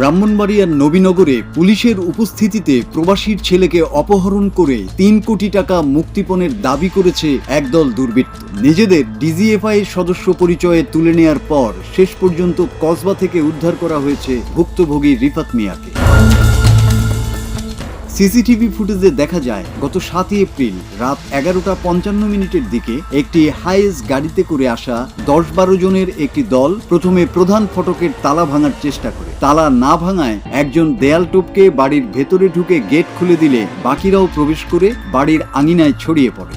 ব্রাহ্মণবাড়িয়ার নবীনগরে পুলিশের উপস্থিতিতে প্রবাসীর ছেলেকে অপহরণ করে ৩ কোটি টাকা মুক্তিপণের দাবি করেছে একদল দুর্বৃত্ত। নিজেদের ডিজিএফআই সদস্য পরিচয়ে তুলে নেয়ার পর শেষ পর্যন্ত কসবা থেকে উদ্ধার করা হয়েছে ভুক্তভোগী রিফাত মিয়াকে। সিসিটিভি ফুটেজে দেখা যায় গত ৭ এপ্রিল রাত ১১টা ৫৫ দিকে একটি হাইএস গাড়িতে করে আসা ১০-১২ জনের একটি দল প্রথমে প্রধান ফটকের তালা ভাঙার চেষ্টা করে। তালা না ভাঙায় একজন দেয়াল টপকে বাড়ির ভেতরে ঢুকে গেট খুলে দিলে বাকিরাও প্রবেশ করে বাড়ির আঙিনায় ছড়িয়ে পড়ে।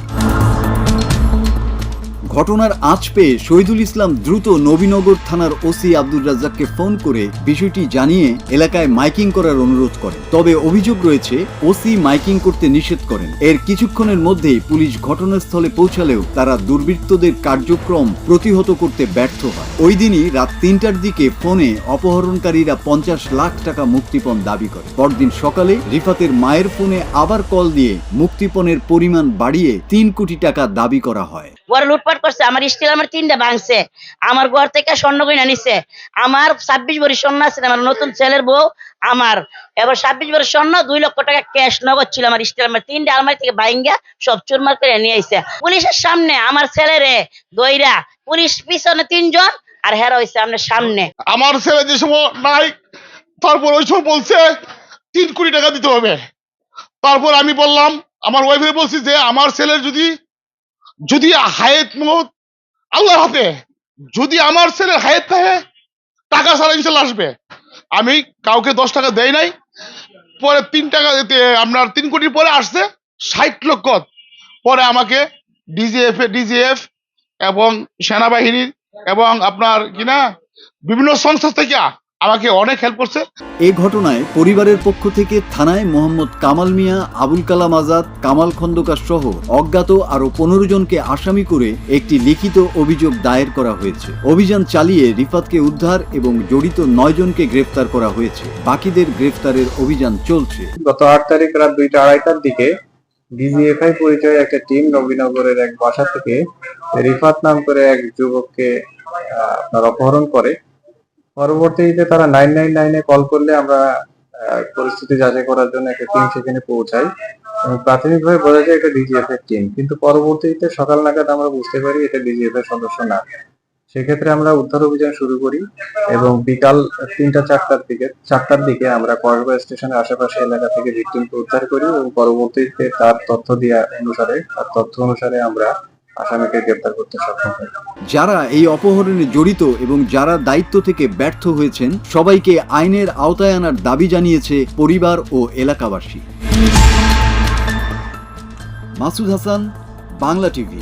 ঘটনার আঁচ পেয়ে শহীদুল ইসলাম দ্রুত নবীনগর থানার ওসি আব্দুর রাজ্জাককে ফোন করে বিষয়টি জানিয়ে এলাকায় মাইকিং করার অনুরোধ করেন। তবে অভিযোগ রয়েছে ওসি মাইকিং করতে নিষেধ করেন। এর কিছুক্ষণের মধ্যেই পুলিশ ঘটনাস্থলে পৌঁছালেও তারা দুর্বৃত্তদের কার্যক্রম প্রতিহত করতে ব্যর্থ হয়। ওই দিনই রাত ৩টার দিকে ফোনে অপহরণকারীরা ৫০ লাখ টাকা মুক্তিপণ দাবি করে। পরদিন সকালে রিফাতের মায়ের ফোনে আবার কল দিয়ে মুক্তিপণের পরিমাণ বাড়িয়ে ৩ কোটি টাকা দাবি করা হয়। ওরা লুটপাট করছে, আমার স্টিল আমার 3টা ভাঙছে, আমার ঘর থেকে স্বর্ণ গয়না নিছে, আমার 26 ভরি স্বর্ণ আছে, আমার নতুন ছেলের বউ আমার এবার 26 ভরি স্বর্ণ, 2 লক্ষ টাকা ক্যাশ নগদ ছিল আমার স্টিল আমার 3টা আলমারি থেকে ভাঙা সব চুরমার করে নিয়ে আইছে। পুলিশের সামনে আমার ছেলেরে দইরা পুলিশ পিছনে 3 জন আর হেরা হইছে আমার সামনে। আমার ছেলে যে সময় নাই, তারপর ওই সময় বলছে 3 কোটি টাকা দিতে হবে। তারপর আমি বললাম, আমার ওয়াইফে বলছি যে আমার ছেলের যদি হায়াত মত আল্লাহর হাতে, যদি আমার ছেলের হায়াত থাকে টাকা ছাড়া ইনশাল্লাহ আসবে। আমি কাউকে 10 টাকা দেই নাই। পরে 3 টাকা আপনার 3 কোটির পরে আসছে 60 লক্ষ। পরে আমাকে ডিজিএফ এবং সেনাবাহিনীর এবং আপনার কিনা বিভিন্ন সংস্থা থেকে আমাকে অনেক হেল্প করছে। এ ঘটনায় পরিবারের পক্ষ থেকে থানায় মোহাম্মদ কামাল মিয়া, আবুল কালাম আজাদ, কামাল খন্দকার সহ অজ্ঞাত আরো 15 জনকে আসামি করে একটি লিখিত অভিযোগ দায়ের করা হয়েছে। অভিযান চালিয়ে রিফাতকে উদ্ধার এবং জড়িত 9 জনকে গ্রেফতার করা হয়েছে। বাকিদের গ্রেফতারের অভিযান চলছে। গত ৮ তারিখ রাত 2টা 2:30টার দিকে ডিজিএফআই পরিচয়ে একটা টিম নবীনগরের এক বাসা থেকে রিফাত নাম করে এক যুবককে আপনার অপহরণ করে। পরবর্তীতে তারা 999-এ কল করলে আমরা পরিস্থিতি যাচাই করার জন্য একটা টিম সেখানে পৌঁছাই এবং প্রাথমিকভাবে বোঝা যায় এটা ডিজিএফআই টিম, কিন্তু পরবর্তীতে সকাল নাগাদ আমরা বুঝতে পারি এটা ডিজিএফআই সদস্য না। সেক্ষেত্রে আমরা উদ্ধার অভিযান শুরু করি এবং বিকাল 3টা-4টার দিকে আমরা কসবা স্টেশনের আশেপাশে এলাকা থেকে ভিকটিমকে উদ্ধার করি এবং পরবর্তীতে তার তথ্য অনুসারে আমরা আসামিকে গ্রেফতার করতে সক্ষম হই। যারা এই অপহরণে জড়িত এবং যারা দায়িত্ব থেকে ব্যর্থ হয়েছেন সবাইকে আইনের আওতায় আনার দাবি জানিয়েছে পরিবার ও এলাকাবাসী। মাসুদ হাসান, বাংলা টিভি।